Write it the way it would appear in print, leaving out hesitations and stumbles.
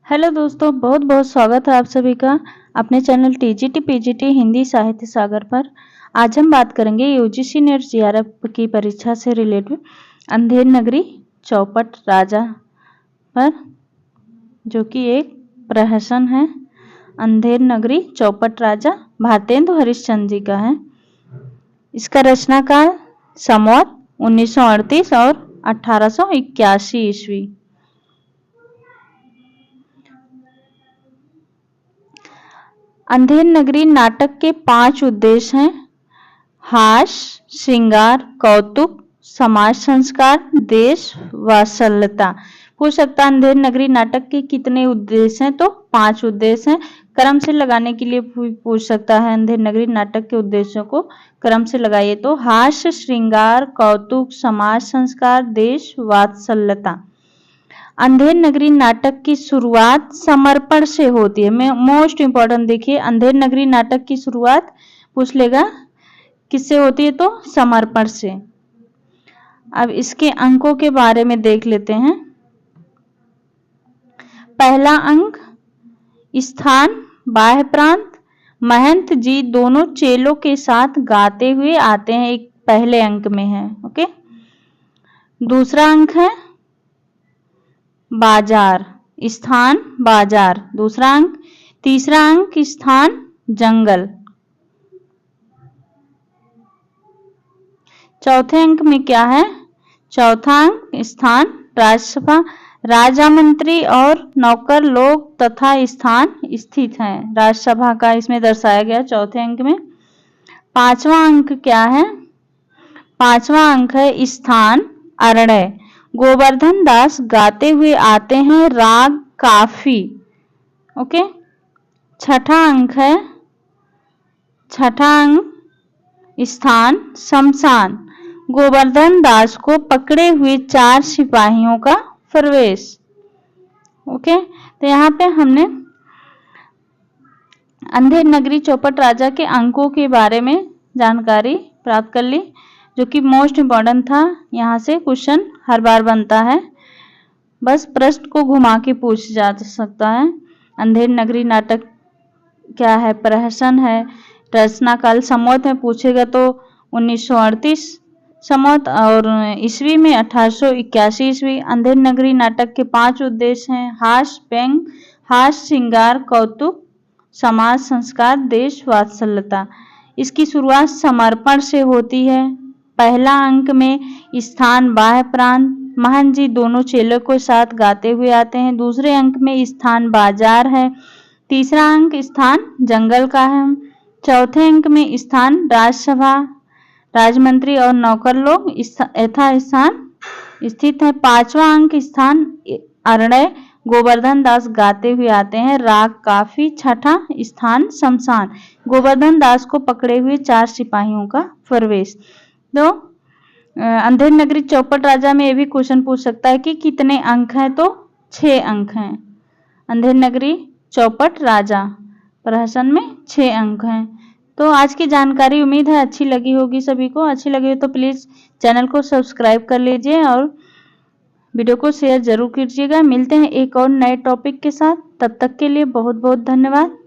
Hello दोस्तों, बहुत बहुत स्वागत है आप सभी का अपने चैनल टीजीटी पीजीटी हिंदी साहित्य सागर पर। आज हम बात करेंगे यूजीसी नेट जीआरएफ की परीक्षा से रिलेटेड अंधेर नगरी चौपट राजा पर, जो कि एक प्रहसन है। अंधेर नगरी चौपट राजा भारतेंदु हरिश्चंद्र जी का है। इसका रचनाकाल संवत 1938 और 1881 ईस्वी। अंधेर नगरी नाटक के 5 उद्देश्य हैं: हास्य, श्रृंगार, कौतुक, समाज संस्कार, देश वात्सल्यता। पूछ सकता अंधेर नगरी नाटक के कितने उद्देश्य हैं, तो 5 उद्देश्य हैं। क्रम से लगाने के लिए पूछ सकता है अंधेर नगरी नाटक के उद्देश्यों को क्रम से लगाइए तो हास्य, श्रृंगार, कौतुक, समाज संस्कार, देश वात्सल्यता। अंधेर नगरी नाटक की शुरुआत समर्पण से होती है। मोस्ट इंपॉर्टेंट देखिए, अंधेर नगरी नाटक की शुरुआत पूछ लेगा किससे होती है, तो समर्पण से। अब इसके अंकों के बारे में देख लेते हैं। पहला अंक, स्थान बाह्य प्रांत। महंत जी दोनों चेलों के साथ गाते हुए आते हैं, एक पहले अंक में है। ओके। दूसरा अंक है बाजार, स्थान बाजार, दूसरा अंक। तीसरा अंक स्थान जंगल। चौथे अंक में क्या है? चौथा अंक स्थान राज्यसभा, राजा मंत्री और नौकर लोग तथा स्थान स्थित है राज्यसभा का, इसमें दर्शाया गया चौथे अंक में। पांचवा अंक क्या है? पांचवा अंक है स्थान अरण्य। गोवर्धन दास गाते हुए आते हैं, राग काफी। ओके। छठा अंक है, छठा अंक स्थान शमशान। गोवर्धन दास को पकड़े हुए 4 सिपाहियों का प्रवेश। ओके। तो यहाँ पे हमने अंधेर नगरी चौपट राजा के अंकों के बारे में जानकारी प्राप्त कर ली, जो कि मोस्ट इंपॉर्टेंट था। यहाँ से क्वेश्चन हर बार बनता है, बस प्रश्न को घुमा के पूछ जा सकता है। अंधेर नगरी नाटक क्या है? प्रहसन है। रचनाकाल संवत में पूछेगा तो 1938 संवत और ईस्वी में 1881 ईस्वी। अंधेर नगरी नाटक के 5 उद्देश्य हैं: हास्य, व्यंग, हास्य, श्रृंगार, कौतुक, समाज संस्कार, देश वात्सल्यता। इसकी शुरुआत समर्पण से होती है। पहला अंक में स्थान बाह्य प्रांत। महंत जी दोनों चेलों के साथ गाते हुए आते हैं। दूसरे अंक में स्थान बाजार है। तीसरा अंक स्थान जंगल का है। चौथे अंक में स्थान राज्यसभा, राजमंत्री और नौकर लोग यथा स्थान स्थित है। पांचवा अंक स्थान अरण्य। गोवर्धन दास गाते हुए आते हैं, राग काफी। छठा स्थान शमशान। गोवर्धन दास को पकड़े हुए 4 सिपाहियों का प्रवेश। तो अंधेर नगरी चौपट राजा में ये भी क्वेश्चन पूछ सकता है कि कितने अंक हैं, तो 6 अंक हैं। अंधेर नगरी चौपट राजा प्रहसन में 6 अंक हैं। तो आज की जानकारी उम्मीद है अच्छी लगी होगी सभी को। अच्छी लगी हो तो प्लीज चैनल को सब्सक्राइब कर लीजिए और वीडियो को शेयर जरूर कीजिएगा। मिलते हैं एक और नए टॉपिक के साथ, तब तक के लिए बहुत बहुत धन्यवाद।